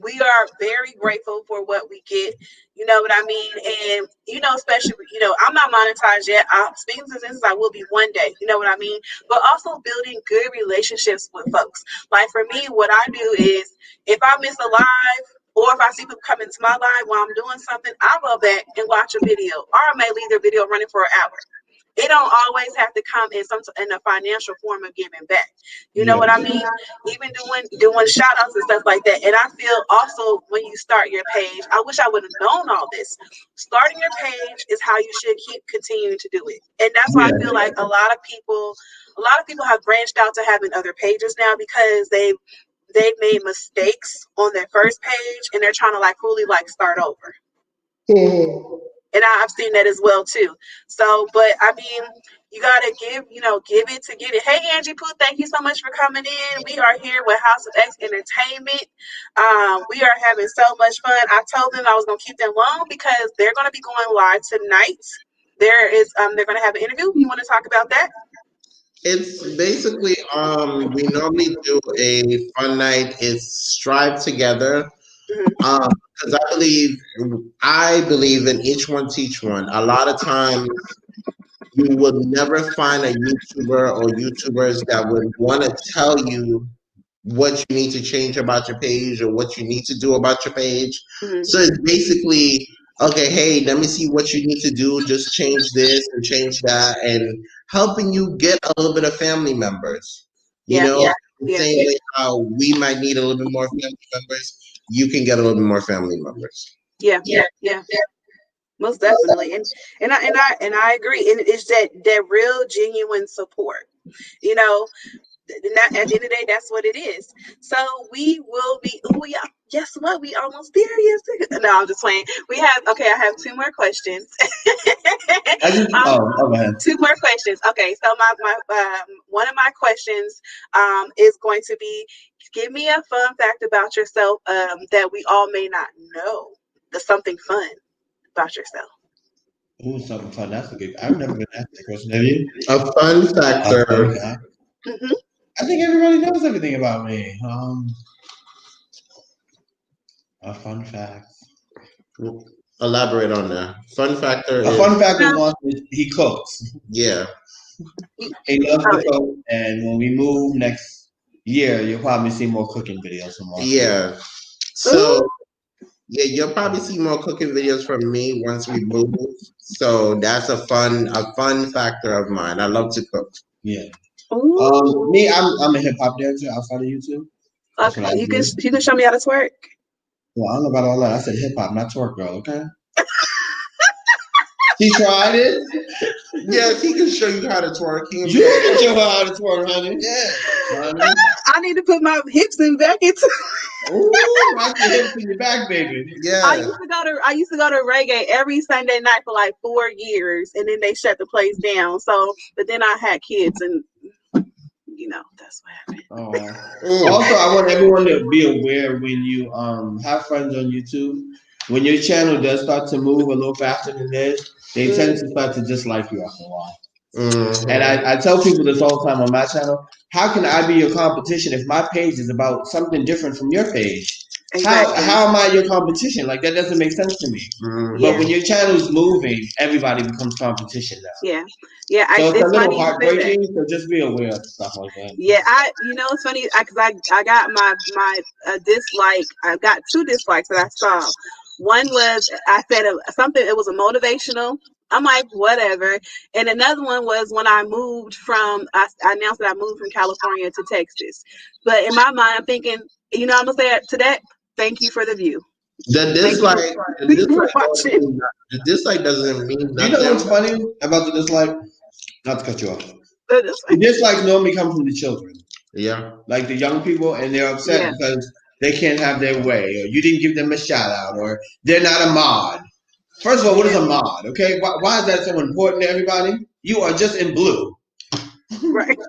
We are very grateful for what we get. You know what I mean? And especially, I'm not monetized yet. Speaking to this, I will be one day. You know what I mean? But also building good relationships with folks. Like for me, what I do is if I miss a live or if I see people come into my live while I'm doing something, I go back and watch a video, or I may leave their video running for an hour. It don't always have to come in a financial form of giving back. You know Yeah. what I mean? Even doing shout outs and stuff like that. And I feel also when you start your page, I wish I would have known all this. Starting your page is how you should keep continuing to do it. And that's why I Yeah. feel like a lot of people have branched out to having other pages now because they've made mistakes on their first page and they're trying to like fully like start over. And I've seen that as well too. So, but I mean, you gotta give it to get it. Hey, Angie Pooh, thank you so much for coming in. We are here with House of X Entertainment. We are having so much fun. I told them I was gonna keep them long because they're gonna be going live tonight. They're gonna have an interview. You want to talk about that? It's basically we normally do a fun night. It's strive together. Hmm. Because I believe in each one teach one. A lot of times you will never find a YouTuber or YouTubers that would want to tell you what you need to change about your page or what you need to do about your page. Hmm. So it's basically, okay, hey, let me see what you need to do. Just change this and change that, and helping you get a little bit of family members. You Yeah. know, the Yeah. same way how we might need a little bit more family members, you can get a little bit more family members. Yeah. Yeah. Most definitely. And I agree. And it's that real genuine support. You know, at the end of the day, that's what it is. So we will be. Oh, yeah. Guess what? We almost there. Yes. No, I'm just playing. I have two more questions. I just um, go ahead. two more questions. Okay. So my one of my questions is going to be: give me a fun fact about yourself that we all may not know. The something fun about yourself. Ooh, something fun. That's a good. I've never been asked that question. Have you? A fun A fun factor. fact. Hmm. I think everybody knows everything about me. A fun fact. Elaborate on that. Fun factor A fun is, fact of No. one is he cooks. yeah. He loves to Oh, cook, and when we move next Yeah, you'll probably see more cooking videos from Marcy. Yeah. So Ooh, yeah, you'll probably see more cooking videos from me once we move. So that's a fun factor of mine. I love to cook. Yeah. ooh. Me, I'm a hip hop dancer outside of YouTube. That's what Okay, I do. you can show me how to twerk. Well, I don't know about all that. I said hip hop, not twerk, girl. Okay. She tried it. Yes, he can show you how to twerk. He can You be like, can show her how to twerk, honey. yeah, Honey. I need to put my hips in back into. Ooh, rock your hips in your back, baby. yeah. I used to go to reggae every Sunday night for like 4 years, and then they shut the place down. So, but then I had kids, and that's what happened. Oh. Mm, Also, I want everyone to be aware when you have friends on YouTube, when your channel does start to move a little faster than this, they tend to start to dislike you after a while. And mhm. I tell people this all the time on my channel. How can I be your competition if my page is about something different from your page? Exactly. How am I your competition? Like that doesn't make sense to me. But Yeah, Mhm. when your channel's moving, everybody becomes competition now. yeah, yeah. So it's a It's little funny you say that. heartbreaking. So just be aware of stuff like that. Yeah, it's funny because I got my dislike. I got two dislikes that I saw. One was I said something. It was a motivational. I'm like whatever, and another one was when I moved from. I announced that I moved from California to Texas, but in my mind, I'm thinking, I'm gonna say to that. Thank you for the view. The Thank you dislike, the for dislike don't watching. mean the dislike doesn't mean You know nothing. what's funny about the dislike? Not to cut you off. It's The like, dislikes normally come from the children, Yeah. like the young people, and they're upset yeah, because they can't have their way, or you didn't give them a shout out, or they're not a mod. First of all, what is yeah, a mod? Okay, why is that so important to everybody? You are just in blue. right,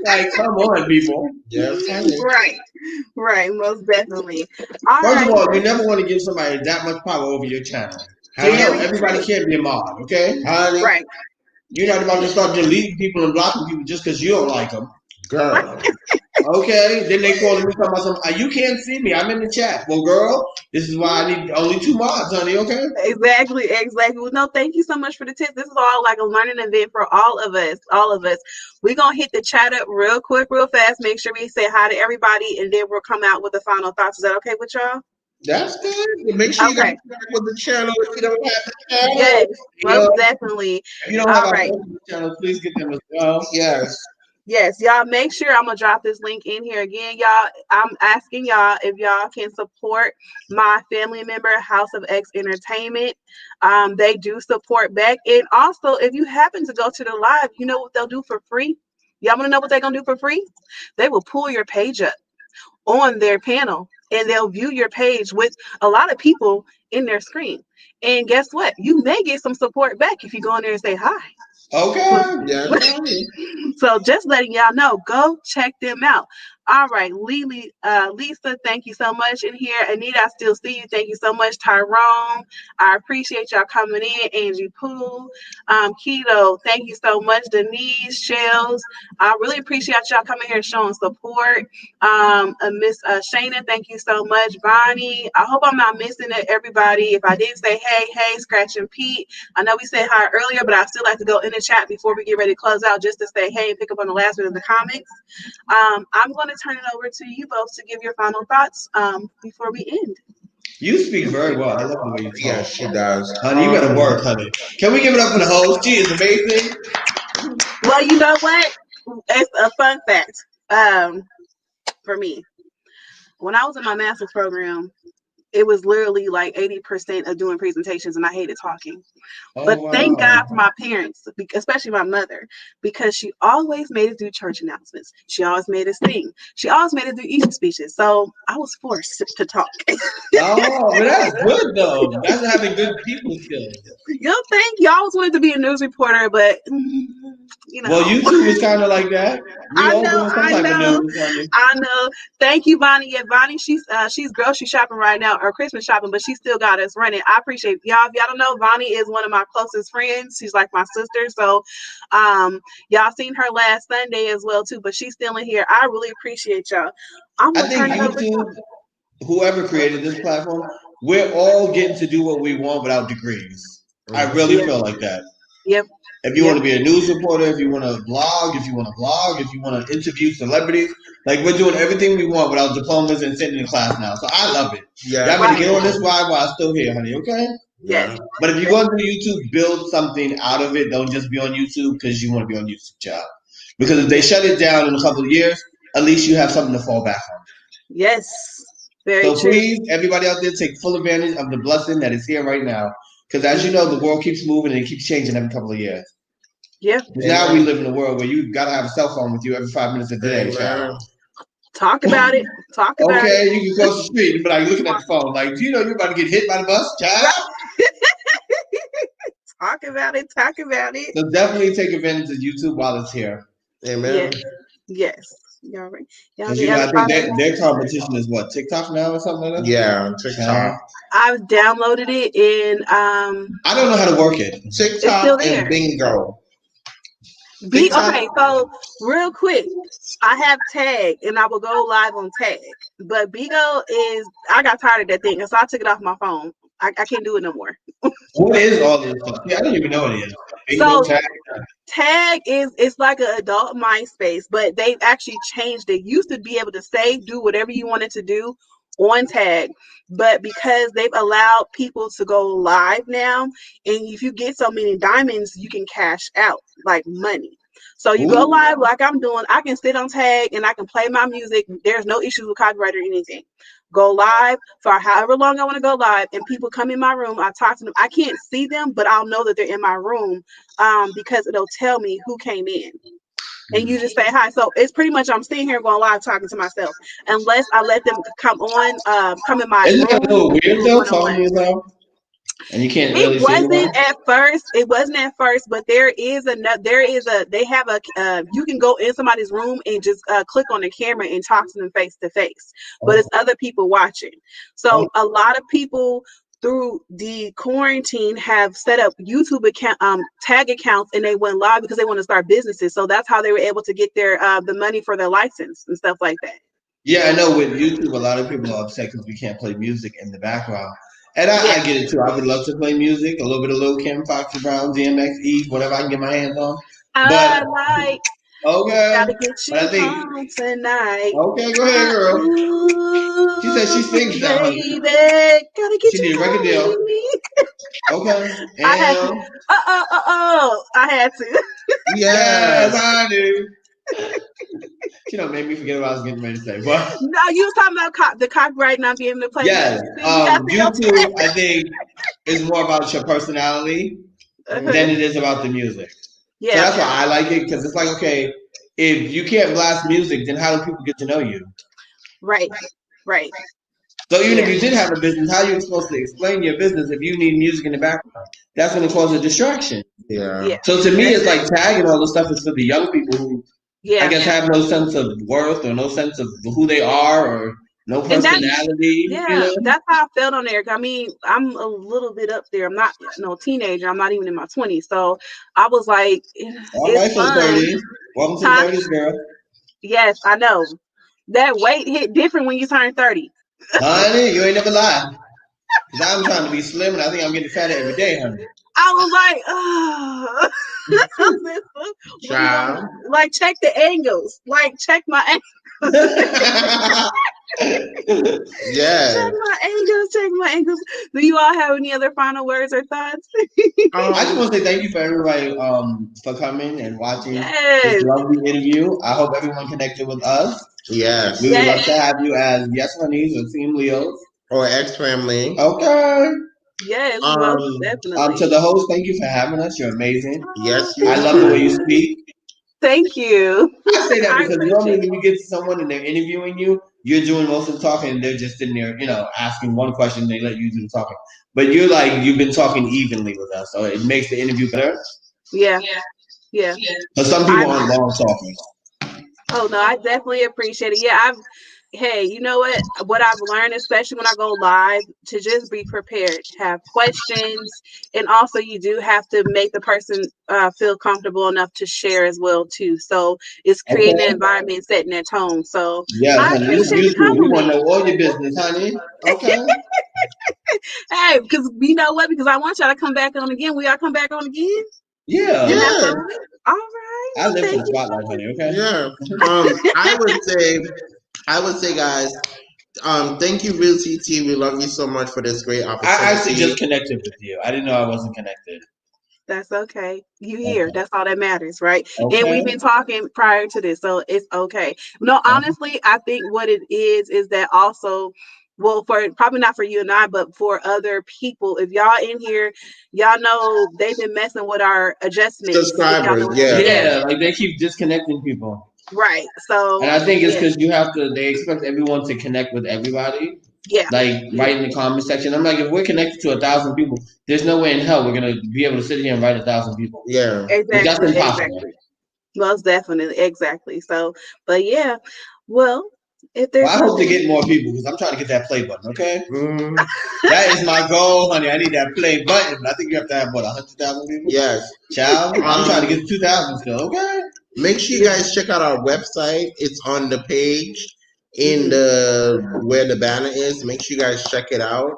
Like, come on, people. Yes, honey. right, right. Most definitely. All First of right. all, you never want to give somebody that much power over your channel. So no, Very Honey. everybody true. can't be a mod. Okay, Honey. Right. you're not about to start deleting people and blocking people just because you don't like them. Girl. Okay, then they calling me talking about something. You can't see me. I'm in the chat. Well, girl, this is why I need only two mods, honey. Okay. Exactly, exactly. Well, no, thank you so much for the tips. This is all like a learning event for all of us. All of us. We're gonna hit the chat up real quick, real fast. Make sure we say hi to everybody, and then we'll come out with the final thoughts. Is that okay with y'all? That's good. Make sure you guys Okay. subscribe with the channel if you don't have the channel. Yes, You know, most definitely. if you don't have All our right. personal channel, please get them as well. Yes. Yes, y'all make sure I'm gonna drop this link in here again, y'all. I'm asking y'all if y'all can support my family member, House of X Entertainment. They do support back, and also if you happen to go to the live, you know what they'll do for free. Y'all want to know what they're gonna do for free? They will pull your page up on their panel, and they'll view your page with a lot of people in their screen. And guess what? You may get some support back if you go in there and say hi. Okay. Yes, honey. So just letting y'all know, go check them out. All right, Lisa, thank you so much in here. Anita, I still see you. Thank you so much. Tyrone, I appreciate y'all coming in. Angie Poole, Keto, thank you so much. Denise, Shells, I really appreciate y'all coming here showing support. Miss Shayna, thank you so much. Bonnie, I hope I'm not missing it, everybody. If I didn't say hey, Scratch and Pete. I know we said hi earlier, but I still like to go in the chat before we get ready to close out just to say hey and pick up on the last bit of the comments. I'm going to turn it over to you both to give your final thoughts before we end. You speak very well. I love the way you talk. Yes, she does. Honey, you better work, honey. Can we give it up for the host? She is amazing. Well, you know what? It's a fun fact for me. When I was in my master's program, it was literally like 80% of doing presentations, and I hated talking. Oh But thank God wow. for my parents, especially my mother, because she always made us do church announcements. She always made us sing. She always made us do Easter speeches. So I was forced to talk. Oh, but that's good though. That's having good people skills. You don't think you always wanted to be a news reporter, but you Well, know. YouTube is kind of like that. We I all know, doing some I type of know, news, honey. I know. Thank you, Bonnie. Yeah, Bonnie, she's grocery shopping right now or Christmas shopping, but she still got us running. I appreciate y'all. If y'all don't know, Bonnie is one of my closest friends. She's like my sister. So y'all seen her last Sunday as well too, but she's still in here. I really appreciate y'all. I'm I gonna think turn it over to YouTube, whoever created this platform, we're all getting to do what we want without degrees. I really Yep, feel like that. yep. If you Yeah. want to be a news reporter, if you want to blog, if you want to vlog, if you want to interview celebrities, like we're doing everything we want without diplomas and sitting in class now. So I love it. Yeah. Y'all better Right. get on this ride while I'm still here, honey. Okay. Yes. Yeah. But if you're going to YouTube, build something out of it. Don't just be on YouTube because you want to be on YouTube, child. Because if they Yeah. shut it down in a couple of years, at least you have something to fall back on. Yes. Very So true. please, everybody out there, take full advantage of the blessing that is here right now. Because as you know, the world keeps moving and it keeps changing every couple of years. Yeah. Because now we live in a world where you got to have a cell phone with you every 5 minutes of the day, child. Amen. Talk about it. Talk about it. Okay, you can cross the street and be like looking at the phone, like, do you know you're about to get hit by the bus, Right. child? Talk about it. Talk about it. So definitely take advantage of YouTube while it's here. Yes. Amen. Yes. Y'all right. Y'all Because need you know, I think everybody. their competition is what, TikTok now or something like that? Yeah, TikTok. I've downloaded it and I don't know how to work it. it's still TikTok and there. bingo. Be TikTok. okay, so real quick, I have Tag and I will go live on Tag. But Bigo is I got tired of that thing, and so I took it off my phone. I can't do it no more. What is all this stuff? Yeah, I don't even know what it is. Bingo So tag. Tag is it's like an adult MySpace, but they've actually changed it. You used to be able to say do whatever you wanted to do on Tag, but because they've allowed people to go live now, and if you get so many diamonds, you can cash out like money. So you go Ooh. live like I'm doing. I can sit on Tag and I can play my music. There's no issues with copyright or anything. Go live for however long I want to go live, and people come in my room. I talk to them. I can't see them, but I'll know that they're in my room because it'll tell me who came in. And you just say hi. So it's pretty much I'm sitting here going live talking to myself, unless I let them come on, come in my Isn't that a room little and weird do a though, one on talking one. to yourself? And you can't It really see anyone? wasn't at first. It wasn't at first, but there is a there is a they have a you can go in somebody's room and just click on the camera and talk to them face to face. But Oh, it's other people watching. oh. So a lot of people through the quarantine have set up YouTube account tag accounts and they went live because they want to start businesses. So that's how they were able to get their the money for their license and stuff like that. Yeah, I know with YouTube, a lot of people are upset because we can't play music in the background. And I Yeah. get it too. I would love to play music, a little bit of Lil Kim, Foxy Brown, DMX, Eve, whatever I can get my hands on. But, I like okay. gotta get But I you think, home tonight. okay, go ahead, girl. She said she Ooh, sings now, honey. baby, gotta get She you need a record home deal. with me. Okay. I had to. And, I had to. yes, Yes. I do. She don't make me forget what I was getting ready to say. But, No, you was talking about the copyright not being able to play yes, music. See, you got to help YouTube, I think, is more about your personality that. than it is about the music. So Yeah, that's why I like it because it's like, okay, if you can't blast music, then how do people get to know you? right, right. So even if Yeah, you did have a business, how are you supposed to explain your business if you need music in the background? That's going to cause a distraction. Yeah. yeah, So to me, that's it's true. like tagging all this stuff is for the young people who I Yeah, guess have no sense of worth or no sense of who they are or no and that personality, you yeah, know? that's how I felt on there. I mean, I'm a little bit up there. I'm not no teenager. I'm not even in my 20s. So I was like, All it's right, for the fun, 30s. Welcome to the huh? 30s, girl. Yes, I know. That weight hit different when you turn 30. Honey, you ain't never lied. Because I'm trying to be slim and I think I'm getting fatter every day, honey. I was like, oh. I said, what are you gonna Child. like? Check the angles. Like check my angles. Yes. Check my angles. Check my angles. Do you all have any other final words or thoughts? I just Um. want to say thank you for everybody for coming and watching this Yes. lovely interview. I hope everyone connected with us. We Yes. would love Yes. to have you as Yes Honeys or Team Leos. Or ex family. Okay. Yes. Most Um. To definitely. the host, thank you for having us. You're amazing. Oh, Yes, you I thank love the way you too. you. speak. Thank you. I say that I because normally appreciate when you get to someone and they're interviewing you, you're doing most of the talking and they're just sitting there, asking one question. They let you do the talking. But you've been talking evenly with us, so it makes the interview better. it. Yeah. Yeah. Because some I people aren't long talkers. Oh no, I definitely appreciate it. Yeah, hey, you know what I've learned, especially when I go live, to just be prepared, have questions, and also you do have to make the person feel comfortable enough to share as well too. So it's creating an Okay. environment, setting that tone. So Yes, I honey. This is appreciate the YouTube. We want to compliment. know all your business, honey. Okay. Hey, because you know what? Because I want y'all to come back on again. We all come back on again. Yeah. And that's Yeah, all right. All right. I Well, live for thank the you so spotlight, honey. Okay. yeah. I would say, guys, thank you, Real TT. We love you so much for this great I actually opportunity. just connected with you. I didn't know I wasn't connected. That's okay. You here. Okay. That's all that matters, right? And Okay. we've been talking prior to this, so it's okay. No, honestly, I think what it is that also, well, for probably not for you and I, but for other people, if y'all in here, y'all know they've been messing with our adjustments. If y'all Subscribers, know, yeah. yes, Yeah, like they keep disconnecting people. right. And So, I think it's yes, because they expect everyone to connect with everybody. yeah, Like, yeah, write in the comment section. I'm like, if we're connected to 1,000 people, there's no way in hell we're going to be able to sit here and write 1,000 people. Yeah. Like, that's exactly, impossible. exactly. Most definitely, exactly. So, but yeah, well, if Well, there's I hope to nothing get more people because I'm trying to get that play button, okay? Mm, That is my goal, honey. I need that play button. I think you have to have, what, 100,000 people? yes. Child, I'm trying to Um, get 2,000 still, okay? Make sure you you, guys check out our website. It's on the page in mhm. the where the banner is. Make sure you guys check it out.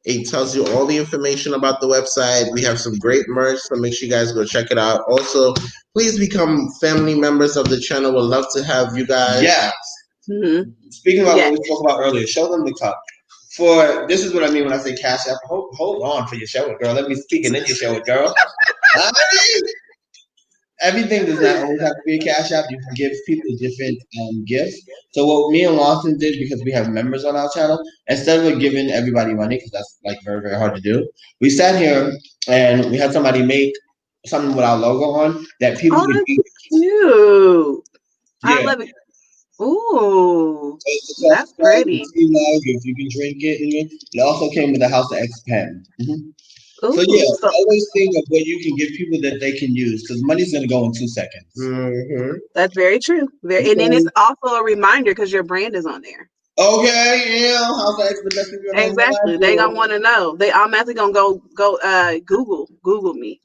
It tells you all the information about the website. We have some great merch, so make sure you guys go check it out. Also, please become family members of the channel. We'd love to have you guys. Yes. Mhm. Speaking about what Yes. we spoke about earlier, show them the cup. For this is what I mean when I say cash app. Hold on for your show it, girl. Let me speak and then you show it, girl. Honey, everything does not always have to be a cash app. You can give people different gifts. So what me and Lawson did, because we have members on our channel, instead of giving everybody money, because that's like very, very hard to do, we sat here and we had somebody make something with our logo on that people Oh, could that's use. cute. I Yeah. love it. Ooh, It's that's also like pretty. the tea mug if you can drink it. It also came with a House of X pen. So yeah, Ooh, so always think of what you can give people that they can use because money's gonna go in 2 seconds. Hmm. that's very true. And then it's Okay. also a reminder because your brand is on there. Okay, yeah, House of X, the best thing ever in your life. Exactly. They gonna want to know. They automatically gonna go Google me.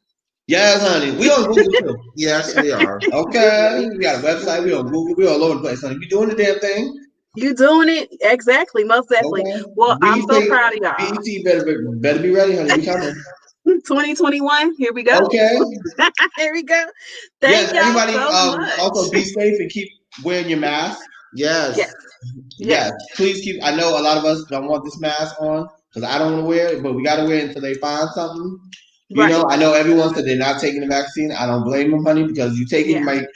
Yes, honey. We on Google too. Yes, we are. Google Okay. me. We got a website, we on Google, we all over the place, honey. We doing the damn thing. You doing it exactly, most definitely. Okay. Well, I'm so BT proud of y'all. BT better be ready, honey. We coming. 2021. Here we go. Okay. Here we go. Yes, Thank y'all everybody so also much. be safe and keep wearing your mask. Yes. Yes. Yes. Yes, please keep. I know a lot of us don't want this mask on because I don't want to wear it, but we got to wear it until they find something. Right. I know everyone said they're not taking the vaccine. I don't blame them, honey, because you take it, you Yeah. might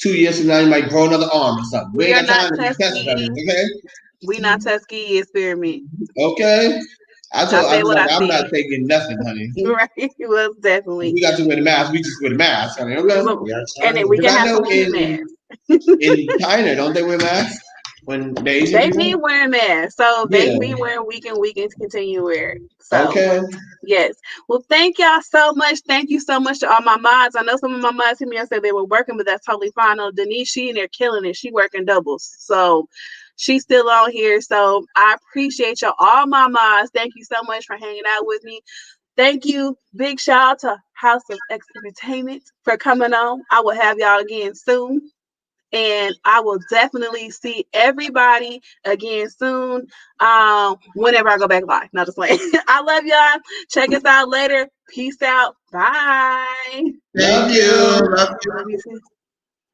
2 years from now you might grow another arm or something. We We are ain't got not time to be testing Tuskegee. everything, okay? We not Tuskegee experiment. Okay. I I say was what like, I I'm not see. taking nothing, honey. Right. Well, If definitely. we got to wear the mask, we just wear the mask, honey. Okay. Look, Yes, and then honey. we Because can I have know some heat masks. in China, don't they wear masks when the Asian They people? be wearing masks, so they Yeah. be wearing we can continue to wear it. So Okay. yes. Well, thank y'all so much. Thank you so much to all my mods. I know some of my mods hit me and said they were working, but that's totally fine. No, Denise, she and they're killing it. She working doubles. So she's still on here. So I appreciate y'all, all my mods. Thank you so much for hanging out with me. Thank you. Big shout out to House of X Entertainment for coming on. I will have y'all again soon. And I will definitely see everybody again soon. Whenever I go back live. Not just like I love y'all. Check us out later. Peace out. Bye. Love Thank you. you. Love Love you too.